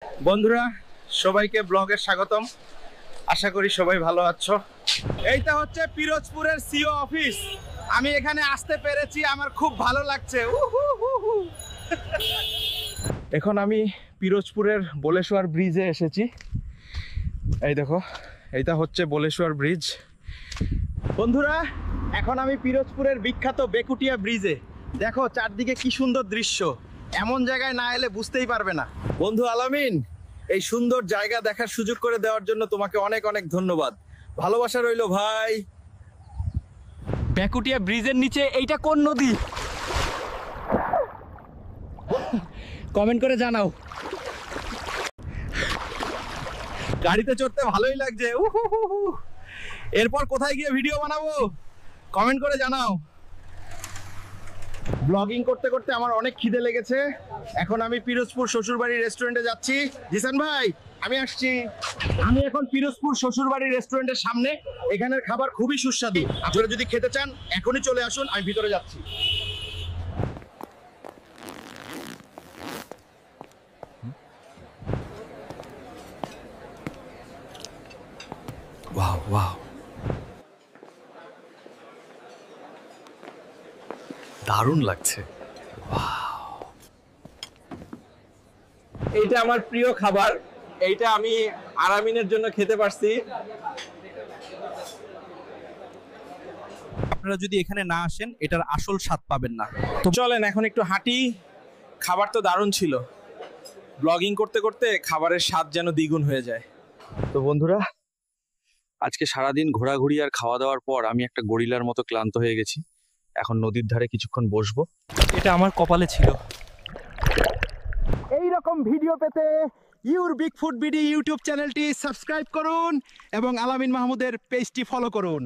বন্ধুরা সবাইকে ব্লগে স্বাগতম। আশা করি সবাই ভালো আছো। এইটা হচ্ছে পিরোজপুরের সিও অফিস। আমি এখানে আসতে পেরেছি, আমার খুব ভালো লাগছে। এখন আমি পিরোজপুরের বলেশ্বর ব্রিজে এসেছি। এই দেখো, এইটা হচ্ছে বলেশ্বর ব্রিজ। বন্ধুরা এখন আমি পিরোজপুরের বিখ্যাত বেকুটিয়া ব্রিজে। দেখো চারদিকে কি সুন্দর দৃশ্য, এমন জায়গায় না এলে বুঝতেই পারবে না। বন্ধু আলামিন, এই সুন্দর জায়গা দেখার সুযোগ করে দেওয়ার জন্য তোমাকে অনেক অনেক ধন্যবাদ। ভালোবাসা রইলো ভাই। বেকুটিয়া ব্রিজের নিচে এইটা কোন নদী? কমেন্ট করে জানাও। গাড়িতে চড়তে ভালোই লাগছে। এরপর কোথায় গিয়ে ভিডিও বানাবো কমেন্ট করে জানাও। ব্লগিং করতে করতে আমার অনেক খিদে লেগেছে। এখন আমি পিরোজপুর শ্বশুরবাড়ির রেস্টুরেন্টে যাচ্ছি। জিসান ভাই আমি আসছি। আমি এখন পিরোজপুর শ্বশুরবাড়ির রেস্টুরেন্টের সামনে। এখানের খাবার খুবই সুস্বাদু। আপনারা যদি খেতে চান এখনই চলে আসুন, আমি ভিতরে যাচ্ছি। ওয়াও ওয়াও, দারুণ লাগছে। এইটা আমার প্রিয় খাবার। এইটা আমি আরামিনের জন্য খেতে পারছি। আপনারা যদি এখানে না আসেন এটার আসল স্বাদ পাবেন না। তো চলেন এখন একটু হাঁটি। খাবার তো দারুণ ছিল। ব্লগিং করতে করতে খাবারের স্বাদ যেন দ্বিগুণ হয়ে যায়। তো বন্ধুরা আজকে সারাদিন ঘোরাঘুরি আর খাওয়া দাওয়ার পর আমি একটা গরিলার মতো ক্লান্ত হয়ে গেছি। এখন নদীর ধারে কিছুক্ষণ বসবো। এটা আমার কপালে ছিল। এই রকম ভিডিও পেতে your big food BD YouTube চ্যানেলটি সাবস্ক্রাইব করুন এবং আলামিন মাহমুদের পেজটি ফলো করুন।